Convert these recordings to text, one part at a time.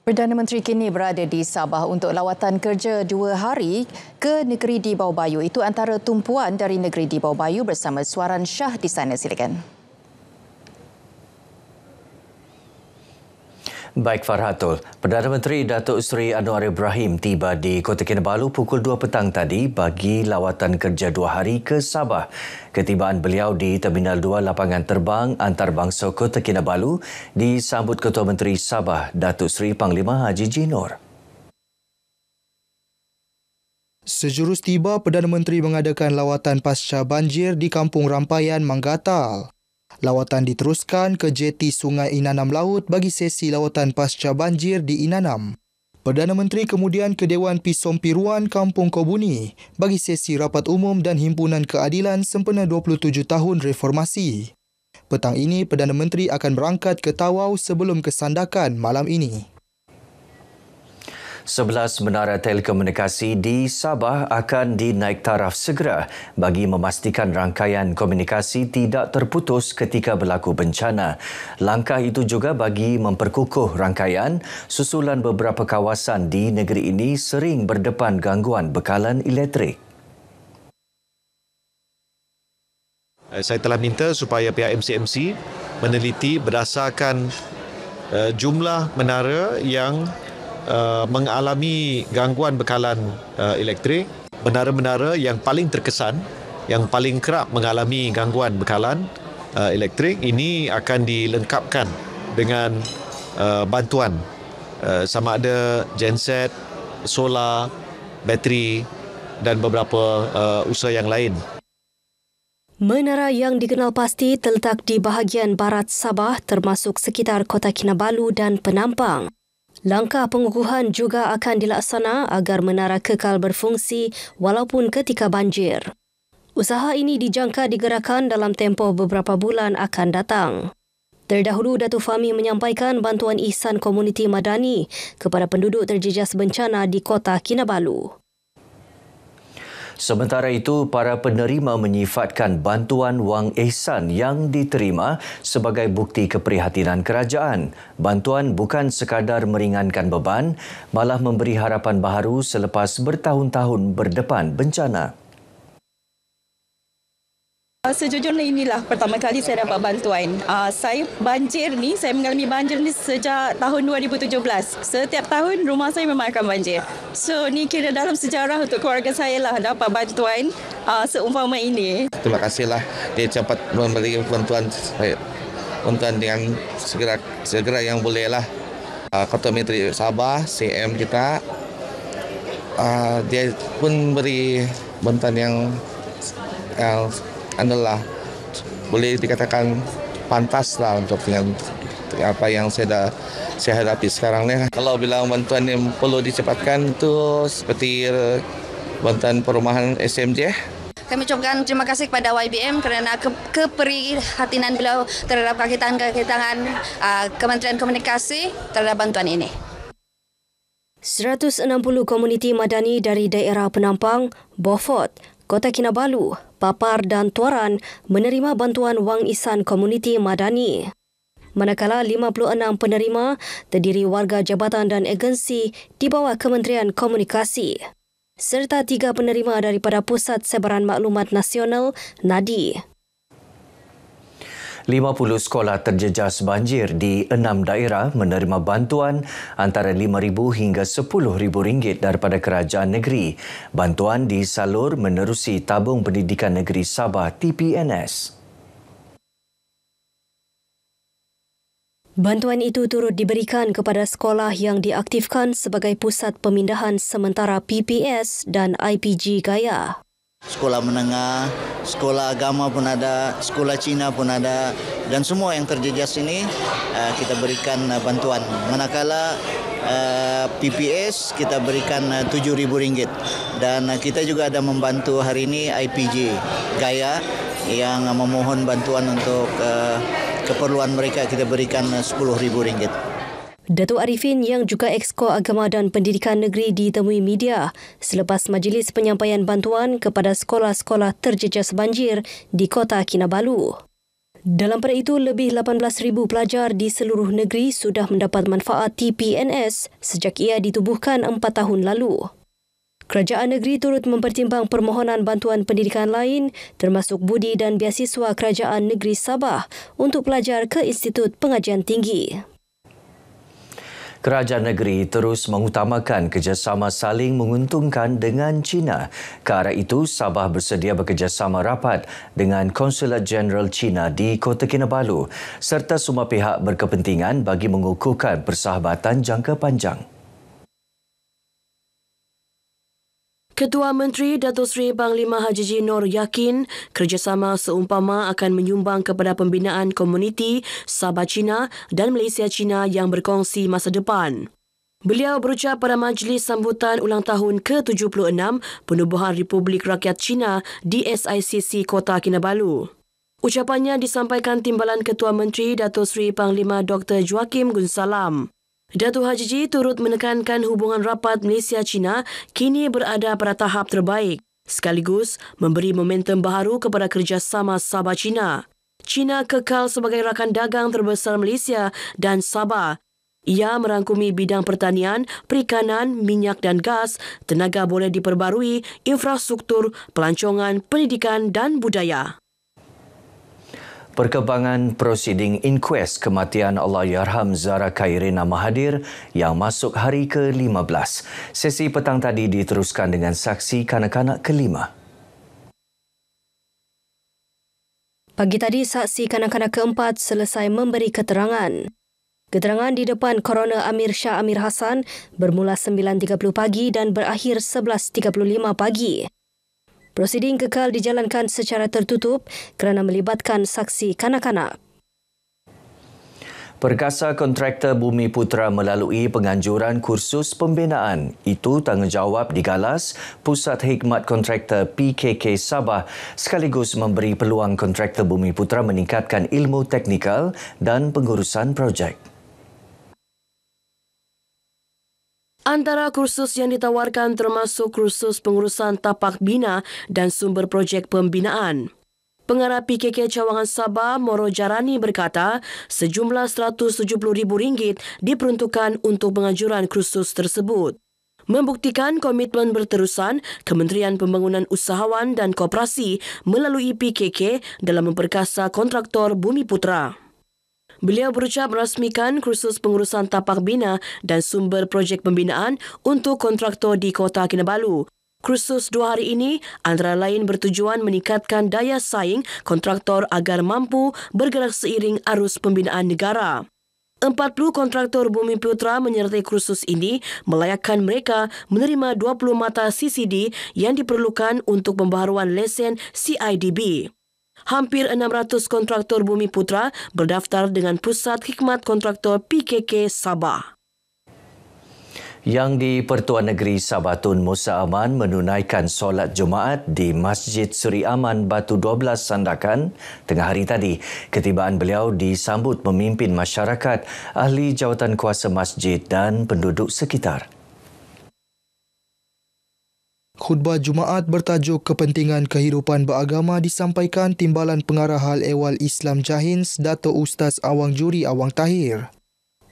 Perdana Menteri kini berada di Sabah untuk lawatan kerja 2 hari ke negeri di Bawah Bayu. Itu antara tumpuan dari negeri di Bawah Bayu bersama Suaran Shah di sana. Silakan. Baik Farhatul, Perdana Menteri Datuk Seri Anwar Ibrahim tiba di Kota Kinabalu pukul 2 petang tadi bagi lawatan kerja 2 hari ke Sabah. Ketibaan beliau di Terminal 2 Lapangan Terbang Antarabangsa Kota Kinabalu disambut Ketua Menteri Sabah Datuk Seri Panglima Haji Jinor. Sejurus tiba, Perdana Menteri mengadakan lawatan pasca banjir di Kampung Rampayan, Manggatal. Lawatan diteruskan ke jeti Sungai Inanam Laut bagi sesi lawatan pasca banjir di Inanam. Perdana Menteri kemudian ke Dewan Pisompiruan Kampung Kobuni bagi sesi rapat umum dan himpunan keadilan sempena 27 tahun reformasi. Petang ini, Perdana Menteri akan berangkat ke Tawau sebelum kesandakan malam ini. 11 menara telekomunikasi di Sabah akan dinaik taraf segera bagi memastikan rangkaian komunikasi tidak terputus ketika berlaku bencana. Langkah itu juga bagi memperkukuh rangkaian susulan beberapa kawasan di negeri ini sering berdepan gangguan bekalan elektrik. Saya telah minta supaya pihak MCMC meneliti berdasarkan jumlah menara yang mengalami gangguan bekalan elektrik. Menara-menara yang paling terkesan, yang paling kerap mengalami gangguan bekalan elektrik ini akan dilengkapkan dengan bantuan sama ada genset, solar, bateri dan beberapa usaha yang lain. Menara yang dikenal pasti terletak di bahagian barat Sabah termasuk sekitar Kota Kinabalu dan Penampang. Langkah pengukuhan juga akan dilaksana agar menara kekal berfungsi walaupun ketika banjir. Usaha ini dijangka digerakkan dalam tempoh beberapa bulan akan datang. Terdahulu, Datuk Fahmi menyampaikan bantuan ihsan komuniti madani kepada penduduk terjejas bencana di Kota Kinabalu. Sementara itu, para penerima menyifatkan bantuan wang ihsan yang diterima sebagai bukti keprihatinan kerajaan. Bantuan bukan sekadar meringankan beban, malah memberi harapan baharu selepas bertahun-tahun berdepan bencana. Sejujurnya inilah pertama kali saya dapat bantuan. Saya mengalami banjir ni sejak tahun 2017. Setiap tahun rumah saya memang akan banjir. So ni kira dalam sejarah untuk keluarga saya lah dapat bantuan seumpama ini. Terima kasihlah dia cepat memberi bantuan dengan segera yang boleh lah. Ketua Menteri Sabah, CM kita, dia pun beri bantuan yang adalah boleh dikatakan pantas lah untuk dengan apa yang saya hadapi sekarang ni. Kalau bilang bantuan yang perlu dicepatkan itu seperti bantuan perumahan SMJ. Kami ucapkan terima kasih kepada YBM kerana keprihatinan beliau terhadap kakitangan Kementerian Komunikasi terhadap bantuan ini. 160 komuniti madani dari daerah Penampang, Beaufort, Kota Kinabalu, Papar dan Tuaran menerima bantuan wang ihsan komuniti madani. Manakala 56 penerima terdiri warga jabatan dan agensi di bawah Kementerian Komunikasi, serta 3 penerima daripada Pusat Sebaran Maklumat Nasional, NADI. 50 sekolah terjejas banjir di 6 daerah menerima bantuan antara RM5,000 hingga RM10,000 daripada kerajaan negeri. Bantuan disalur menerusi Tabung Pendidikan Negeri Sabah TPNS. Bantuan itu turut diberikan kepada sekolah yang diaktifkan sebagai pusat pemindahan sementara PPS dan IPG Gaya. Sekolah menengah, sekolah agama pun ada, sekolah Cina pun ada, dan semua yang terjejas ini kita berikan bantuan. Manakala PPS kita berikan RM7,000 dan kita juga ada membantu hari ini IPG Gaya yang memohon bantuan untuk keperluan mereka, kita berikan RM10,000. Datuk Arifin yang juga Exco Agama dan Pendidikan Negeri ditemui media selepas majlis penyampaian bantuan kepada sekolah-sekolah terjejas banjir di Kota Kinabalu. Dalam pada itu, lebih 18,000 pelajar di seluruh negeri sudah mendapat manfaat TPNS sejak ia ditubuhkan 4 tahun lalu. Kerajaan negeri turut mempertimbang permohonan bantuan pendidikan lain termasuk budi dan biasiswa Kerajaan Negeri Sabah untuk pelajar ke Institut Pengajian Tinggi. Kerajaan negeri terus mengutamakan kerjasama saling menguntungkan dengan China. Ke arah itu, Sabah bersedia bekerjasama rapat dengan Konsulat Jeneral China di Kota Kinabalu serta semua pihak berkepentingan bagi mengukuhkan persahabatan jangka panjang. Ketua Menteri Datuk Seri Panglima Haji Nur yakin kerjasama seumpama akan menyumbang kepada pembinaan komuniti Sabah Cina dan Malaysia Cina yang berkongsi masa depan. Beliau berucap pada majlis sambutan ulang tahun ke-76 Penubuhan Republik Rakyat Cina di SICC Kota Kinabalu. Ucapannya disampaikan Timbalan Ketua Menteri Datuk Seri Panglima Dr. Joaquim Gunsalam. Datuk Haji turut menekankan hubungan rapat Malaysia-China kini berada pada tahap terbaik, sekaligus memberi momentum baharu kepada kerjasama Sabah-China. China kekal sebagai rakan dagang terbesar Malaysia dan Sabah. Ia merangkumi bidang pertanian, perikanan, minyak dan gas, tenaga boleh diperbarui, infrastruktur, pelancongan, pendidikan dan budaya. Perkembangan prosiding inkuest kematian Allahyarham Zahra Khairina Mahathir yang masuk hari ke-15. Sesi petang tadi diteruskan dengan saksi kanak-kanak kelima. Pagi tadi, saksi kanak-kanak keempat selesai memberi keterangan. Keterangan di depan Coroner Amir Shah Amir Hassan bermula 9.30 pagi dan berakhir 11.35 pagi. Prosiding kekal dijalankan secara tertutup kerana melibatkan saksi kanak-kanak. Perkasa kontraktor Bumi Putra melalui penganjuran kursus pembinaan. Itu tanggungjawab digalas Pusat Hikmat Kontraktor PKK Sabah sekaligus memberi peluang kontraktor Bumi Putra meningkatkan ilmu teknikal dan pengurusan projek. Antara kursus yang ditawarkan termasuk kursus pengurusan tapak bina dan sumber projek pembinaan. Pengarah PKK Cawangan Sabah, Moro Jarani berkata, sejumlah RM170,000 diperuntukkan untuk penganjuran kursus tersebut. Membuktikan komitmen berterusan Kementerian Pembangunan Usahawan dan Koperasi melalui PKK dalam memperkasa kontraktor Bumi Putra. Beliau berucap merasmikan kursus pengurusan tapak bina dan sumber projek pembinaan untuk kontraktor di Kota Kinabalu. Kursus 2 hari ini antara lain bertujuan meningkatkan daya saing kontraktor agar mampu bergerak seiring arus pembinaan negara. 40 kontraktor Bumi Putra menyertai kursus ini melayakkan mereka menerima 20 mata CCD yang diperlukan untuk pembaharuan lesen CIDB. Hampir 600 kontraktor Bumi Putra berdaftar dengan Pusat Hikmat Kontraktor PKK Sabah. Yang di Pertuan Negeri Sabah Tun Musa Aman menunaikan solat Jumaat di Masjid Suri Aman Batu 12 Sandakan tengah hari tadi. Ketibaan beliau disambut memimpin masyarakat, ahli jawatan kuasa masjid dan penduduk sekitar. Khutbah Jumaat bertajuk Kepentingan Kehidupan Beragama disampaikan Timbalan Pengarah Hal Ehwal Islam Jahins Dato' Ustaz Awang Juri Awang Tahir.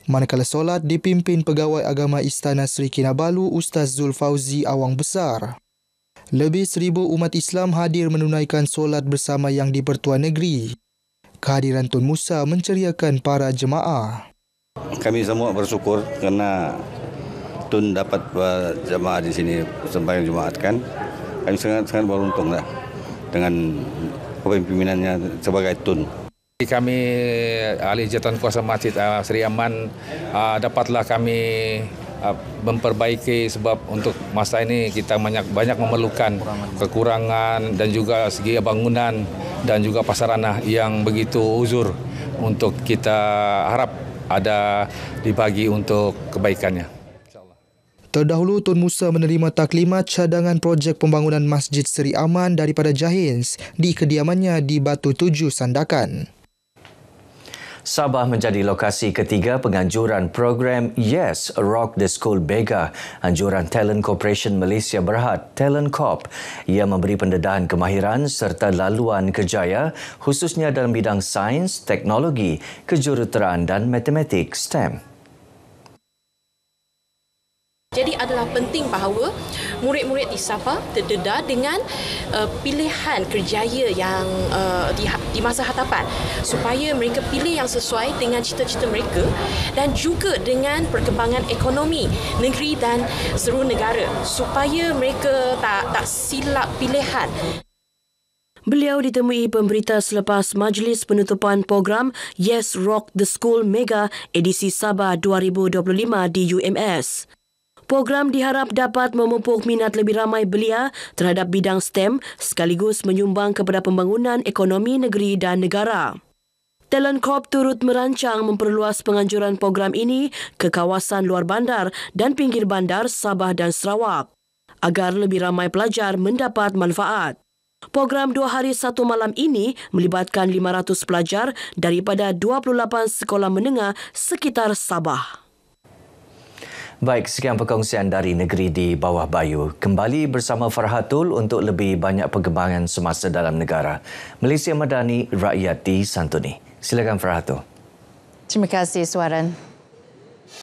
Manakala solat dipimpin Pegawai Agama Istana Seri Kinabalu Ustaz Zul Fauzi Awang Besar. Lebih 1,000 umat Islam hadir menunaikan solat bersama yang di Pertuan Negeri. Kehadiran Tun Musa menceriakan para jemaah. Kami semua bersyukur kerana Tun dapat jemaah di sini sembahyang Jumaat kan. Kami sangat beruntunglah dengan kepemimpinannya sebagai Tun. Kami ahli jawatan kuasa masjid Seri Aman dapatlah kami memperbaiki sebab untuk masa ini kita banyak memerlukan kekurangan dan juga segi bangunan dan juga prasarana yang begitu uzur untuk kita harap ada dibagi untuk kebaikannya. Terdahulu, Tun Musa menerima taklimat cadangan projek pembangunan Masjid Seri Aman daripada Jahins di kediamannya di Batu 7 Sandakan. Sabah menjadi lokasi ketiga penganjuran program Yes Rock the School Mega, anjuran Talent Corporation Malaysia Berhad, Talent Corp. Ia memberi pendedahan kemahiran serta laluan kerjaya khususnya dalam bidang sains, teknologi, kejuruteraan dan matematik STEM. Jadi adalah penting bahawa murid-murid di Sabah terdedah dengan pilihan kerjaya yang di masa hadapan supaya mereka pilih yang sesuai dengan cita-cita mereka dan juga dengan perkembangan ekonomi negeri dan seluruh negara supaya mereka tak silap pilihan. Beliau ditemui pemberita selepas majlis penutupan program Yes Rock the School Mega edisi Sabah 2025 di UMS. Program diharap dapat memupuk minat lebih ramai belia terhadap bidang STEM sekaligus menyumbang kepada pembangunan ekonomi negeri dan negara. Talent Corp turut merancang memperluas penganjuran program ini ke kawasan luar bandar dan pinggir bandar Sabah dan Sarawak agar lebih ramai pelajar mendapat manfaat. Program 2 hari 1 malam ini melibatkan 500 pelajar daripada 28 sekolah menengah sekitar Sabah. Baik, sekian perkongsian dari Negeri di Bawah Bayu. Kembali bersama Farhatul untuk lebih banyak perkembangan semasa dalam negara. Malaysia Madani, rakyat disantuni. Silakan Farhatul. Terima kasih, Suaran.